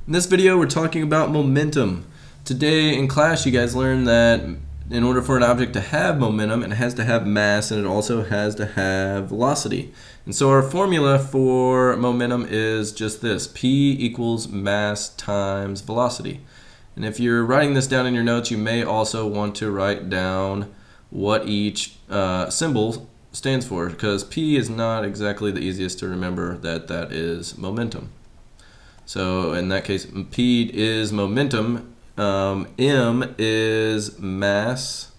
In this video, we're talking about momentum. Today in class, you guys learned that in order for an object to have momentum, it has to have mass and it also has to have velocity. And so our formula for momentum is just this: P equals mass times velocity. And if you're writing this down in your notes, you may also want to write down what each symbol stands for, because P is not exactly the easiest to remember that is momentum. So in that case, P is momentum, M is mass,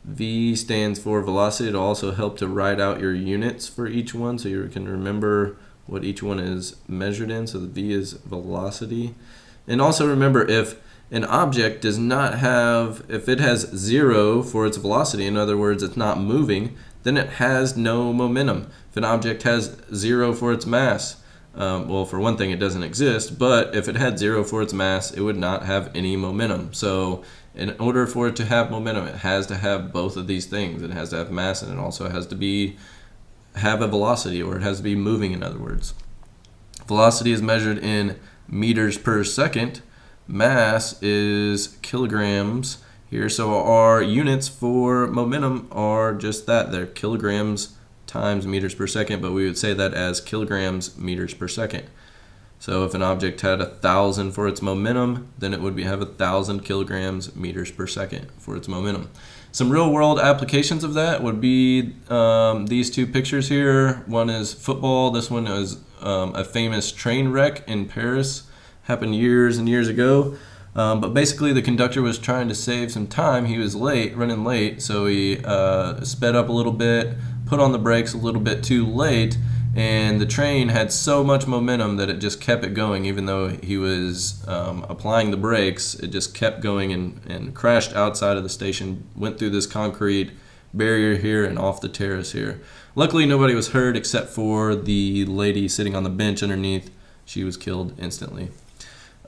V stands for velocity. It'll also help to write out your units for each one so you can remember what each one is measured in. So the V is velocity. And also remember, if an object does not have, if it has 0 for its velocity, in other words, it's not moving, then it has no momentum. If an object has 0 for its mass, well, for one thing, it doesn't exist, but if it had 0 for its mass, it would not have any momentum. So in order for it to have momentum, it has to have both of these things. It has to have mass, and it also has to have a velocity, or it has to be moving, in other words. Velocity is measured in meters per second. Mass is kilograms here. So our units for momentum are just that. They're kilograms times meters per second, but we would say that as kilograms meters per second. So if an object had 1,000 for its momentum, then it would have 1,000 kilograms meters per second for its momentum. Some real world applications of that would be these two pictures here. One is football. This one is a famous train wreck in Paris. Happened years and years ago. But basically the conductor was trying to save some time. He was running late, so he sped up a little bit, put on the brakes a little bit too late, and the train had so much momentum that it just kept it going. Even though he was applying the brakes, it just kept going and crashed outside of the station, went through this concrete barrier here and off the terrace here. Luckily nobody was hurt except for the lady sitting on the bench underneath. She was killed instantly.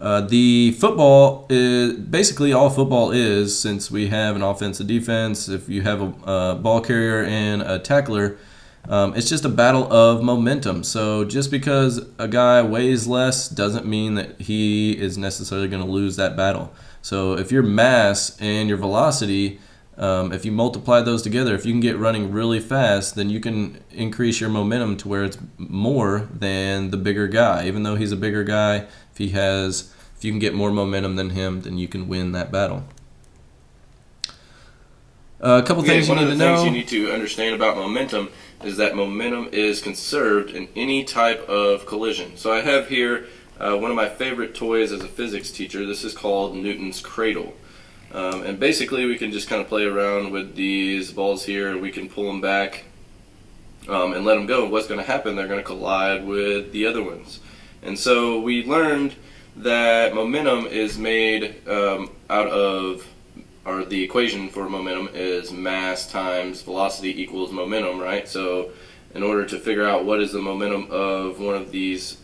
The football is basically all football is, since we have an offense and defense. If you have a ball carrier and a tackler, it's just a battle of momentum. So just because a guy weighs less doesn't mean that he is necessarily going to lose that battle. So if your mass and your velocity, if you multiply those together, if you can get running really fast, then you can increase your momentum to where it's more than the bigger guy. Even though he's a bigger guy, if you can get more momentum than him, then you can win that battle. A couple things you need to know. One of the things you need to understand about momentum is that momentum is conserved in any type of collision. So I have here one of my favorite toys as a physics teacher. This is called Newton's Cradle. And basically we can just kind of play around with these balls here, and we can pull them back and let them go. What's going to happen? They're going to collide with the other ones. And so we learned that momentum is made out of, or the equation for momentum is mass times velocity equals momentum, right? So in order to figure out what is the momentum of one of these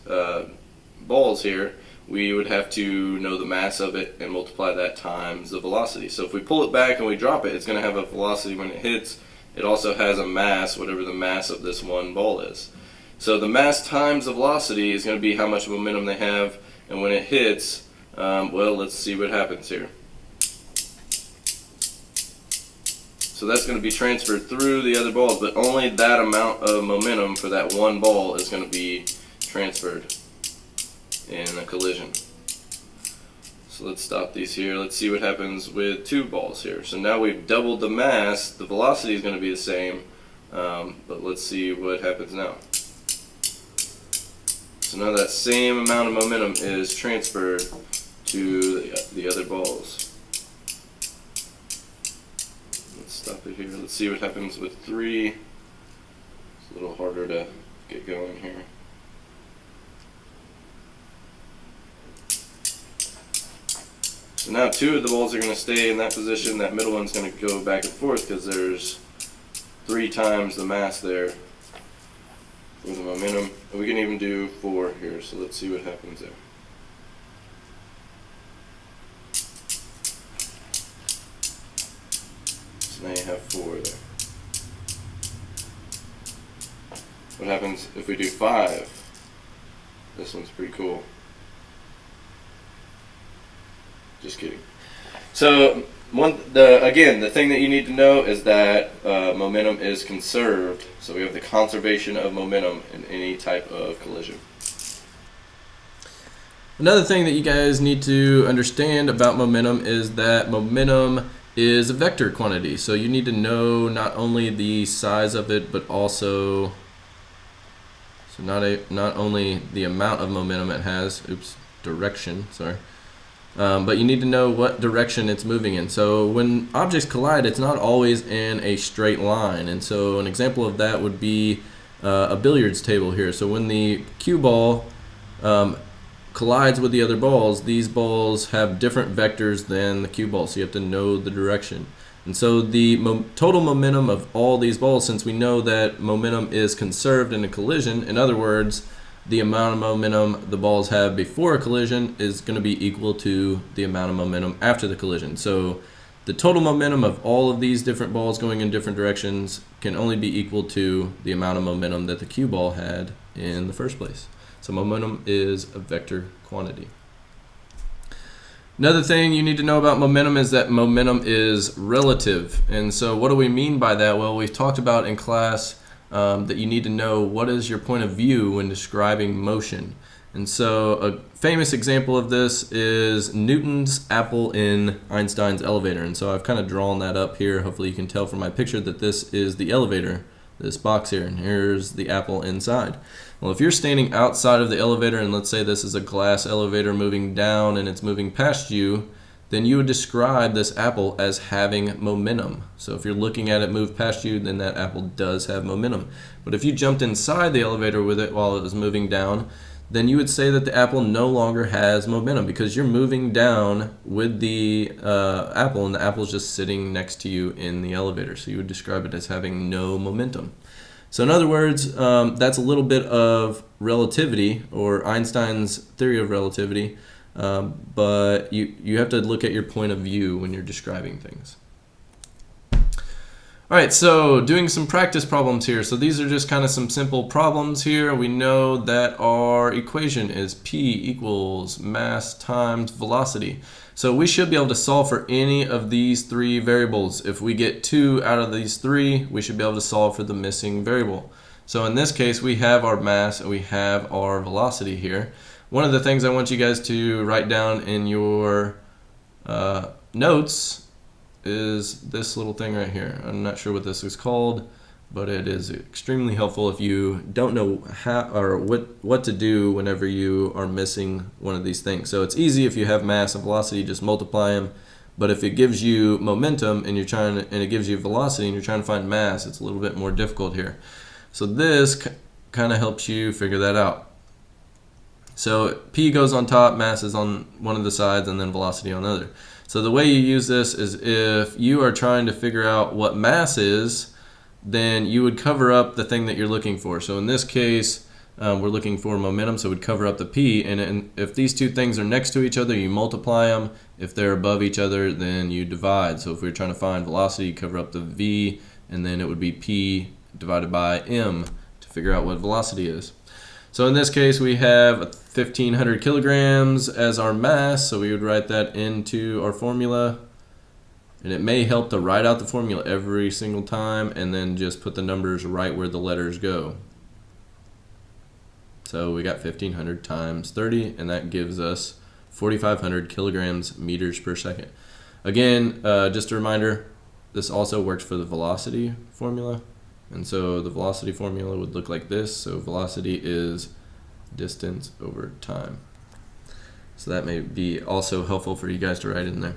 balls here, we would have to know the mass of it and multiply that times the velocity. So if we pull it back and we drop it, it's going to have a velocity when it hits. It also has a mass, whatever the mass of this one ball is. So the mass times the velocity is going to be how much momentum they have, and when it hits, well, let's see what happens here. So that's going to be transferred through the other balls, but only that amount of momentum for that one ball is going to be transferred in a collision. So let's stop these here. Let's see what happens with two balls here. So now we've doubled the mass. The velocity is going to be the same, but let's see what happens now. So now that same amount of momentum is transferred to the other balls. Let's stop it here. Let's see what happens with three. It's a little harder to get going here. So now two of the balls are going to stay in that position. That middle one's going to go back and forth because there's 3 times the mass there for the momentum. And we can even do 4 here, so let's see what happens there. So now you have 4 there. What happens if we do 5? This one's pretty cool. Just kidding. So the thing that you need to know is that momentum is conserved. So we have the conservation of momentum in any type of collision. Another thing that you guys need to understand about momentum is that momentum is a vector quantity. So you need to know not only the size of it, but also not only the amount of momentum it has, direction, sorry. But you need to know what direction it's moving in. So when objects collide, it's not always in a straight line. And so an example of that would be a billiards table here. So when the cue ball collides with the other balls, these balls have different vectors than the cue ball, so you have to know the direction. And so the total momentum of all these balls, since we know that momentum is conserved in a collision, in other words, the amount of momentum the balls have before a collision is going to be equal to the amount of momentum after the collision. So the total momentum of all of these different balls going in different directions can only be equal to the amount of momentum that the cue ball had in the first place. So momentum is a vector quantity. Another thing you need to know about momentum is that momentum is relative. And so what do we mean by that? Well, we've talked about in class that you need to know what is your point of view when describing motion. And so a famous example of this is Newton's apple in Einstein's elevator. And so I've kind of drawn that up here. Hopefully you can tell from my picture that this is the elevator, this box here, and here's the apple inside. Well, if you're standing outside of the elevator, and let's say this is a glass elevator moving down and it's moving past you, then you would describe this apple as having momentum. So if you're looking at it move past you, then that apple does have momentum. But if you jumped inside the elevator with it while it was moving down, then you would say that the apple no longer has momentum because you're moving down with the apple and the apple is just sitting next to you in the elevator. So you would describe it as having no momentum. So in other words, that's a little bit of relativity, or Einstein's theory of relativity, but you have to look at your point of view when you're describing things. All right, so doing some practice problems here. So these are just kind of some simple problems here. We know that our equation is P equals mass times velocity. So we should be able to solve for any of these three variables. If we get 2 out of these 3, we should be able to solve for the missing variable. So in this case, we have our mass and we have our velocity here. One of the things I want you guys to write down in your notes is this little thing right here. I'm not sure what this is called, but it is extremely helpful if you don't know how or what to do whenever you are missing one of these things. So it's easy if you have mass and velocity, just multiply them. But if it gives you momentum and it gives you velocity and you're trying to find mass, it's a little bit more difficult here. So this kind of helps you figure that out. So P goes on top, mass is on one of the sides, and then velocity on the other. So the way you use this is if you are trying to figure out what mass is, then you would cover up the thing that you're looking for. So in this case, we're looking for momentum, so we'd cover up the P. And if these two things are next to each other, you multiply them. If they're above each other, then you divide. So if we're trying to find velocity, you cover up the V, and then it would be P divided by M to figure out what velocity is. So in this case, we have 1,500 kilograms as our mass, so we would write that into our formula. And it may help to write out the formula every single time and then just put the numbers right where the letters go. So we got 1,500 times 30, and that gives us 4,500 kilograms meters per second. Again, just a reminder, this also works for the velocity formula. And so the velocity formula would look like this. So velocity is distance over time. So that may be also helpful for you guys to write in there.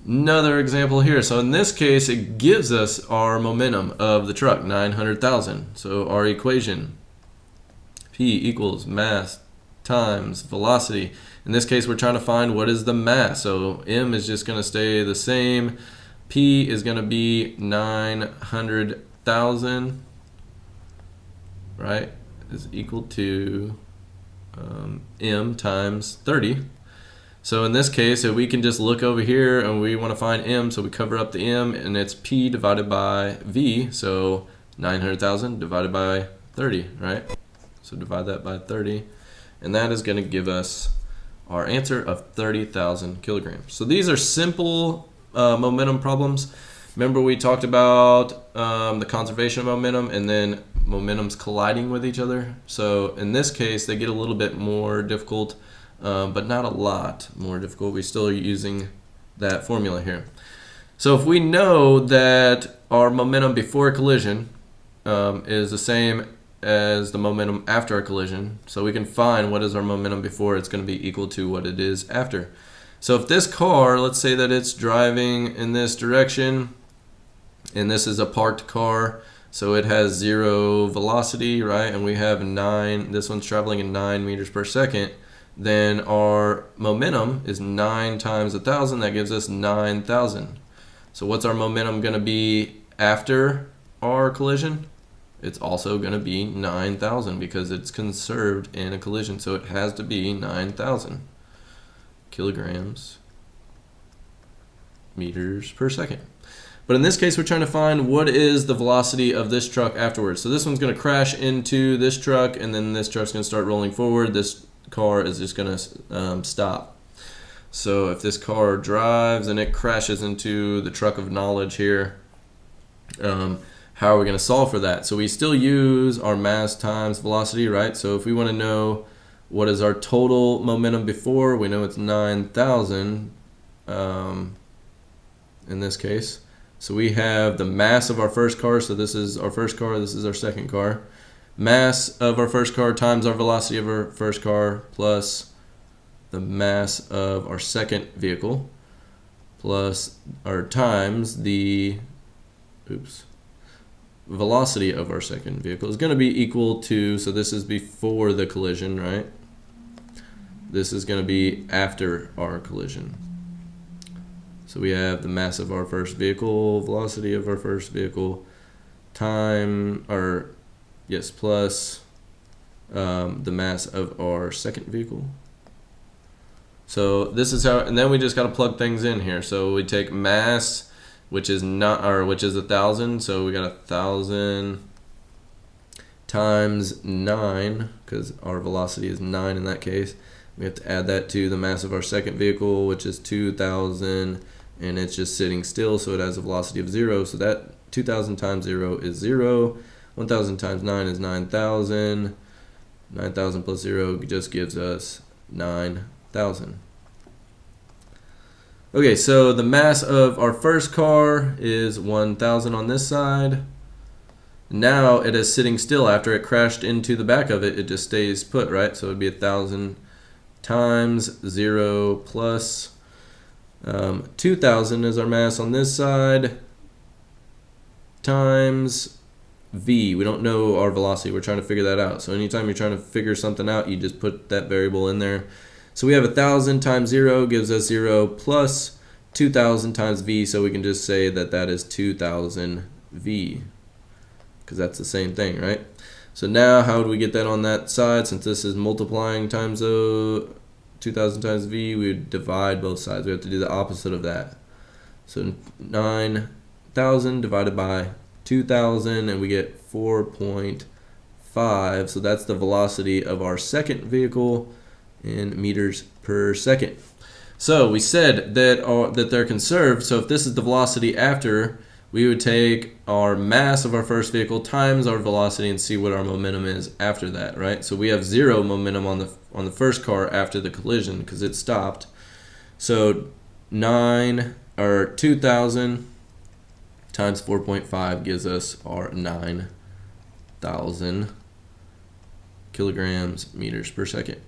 Another example here. So in this case, it gives us our momentum of the truck, 900,000. So our equation, P equals mass times velocity. In this case, we're trying to find what is the mass. So M is just going to stay the same. P is going to be 900,000, right, is equal to M times 30. So in this case, if we can just look over here and we want to find M, so we cover up the M, and it's P divided by V, so 900,000 divided by 30, right? So divide that by 30, and that is going to give us our answer of 30,000 kilograms. So these are simple momentum problems. Remember we talked about the conservation of momentum and then momentum's colliding with each other. So in this case, they get a little bit more difficult, but not a lot more difficult. We still are using that formula here. So if we know that our momentum before a collision is the same as the momentum after a collision, so we can find what is our momentum before, it's going to be equal to what it is after. So if this car, let's say that it's driving in this direction, and this is a parked car, so it has 0 velocity, right? And we have 9, this one's traveling at 9 meters per second, then our momentum is 9 times 1,000, that gives us 9,000. So what's our momentum going to be after our collision? It's also going to be 9,000 because it's conserved in a collision, so it has to be 9,000 kilograms meters per second. But in this case, we're trying to find what is the velocity of this truck afterwards. So this one's going to crash into this truck, and then this truck's going to start rolling forward. This car is just going to stop. So if this car drives and it crashes into the truck of knowledge here, how are we going to solve for that? So we still use our mass times velocity, right? So if we want to know what is our total momentum before, we know it's 9,000 in this case. So we have the mass of our first car, so this is our first car, this is our second car. Mass of our first car times our velocity of our first car plus the mass of our second vehicle plus our times the velocity of our second vehicle is going to be equal to, so this is before the collision, right? This is going to be after our collision. So we have the mass of our first vehicle, velocity of our first vehicle, plus the mass of our second vehicle. So this is how, and then we just got to plug things in here. So we take mass, which is 1,000. So we got 1,000 times 9, because our velocity is 9 in that case. We have to add that to the mass of our second vehicle, which is 2,000, and it's just sitting still, so it has a velocity of 0. So that 2,000 times 0 is 0. 1,000 times 9 is 9,000. 9,000 plus 0 just gives us 9,000. Okay, so the mass of our first car is 1,000 on this side. Now it is sitting still. After it crashed into the back of it, it just stays put, right? So it would be 1,000 times 0 plus 2,000 is our mass on this side times v. We don't know our velocity. We're trying to figure that out. So anytime you're trying to figure something out, you just put that variable in there. So we have 1,000 times 0 gives us 0 plus 2,000 times v. So we can just say that that is 2,000 v because that's the same thing, right? So now how do we get that on that side? Since this is multiplying times 2,000 times v, we would divide both sides. We have to do the opposite of that. So 9,000 divided by 2,000, and we get 4.5. So that's the velocity of our second vehicle in meters per second. So we said that they're conserved. So if this is the velocity after, we would take our mass of our first vehicle times our velocity and see what our momentum is after that, right? So we have 0 momentum on the first car after the collision because it stopped. So 2,000 times 4.5 gives us our 9,000 kilograms meters per second.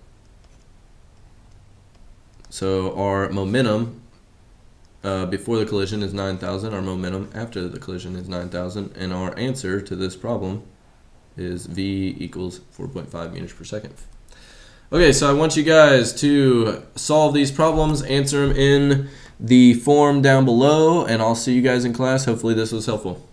So our momentum before the collision is 9,000. Our momentum after the collision is 9,000. And our answer to this problem is V equals 4.5 meters per second. Okay, so I want you guys to solve these problems, answer them in the form down below, and I'll see you guys in class. Hopefully this was helpful.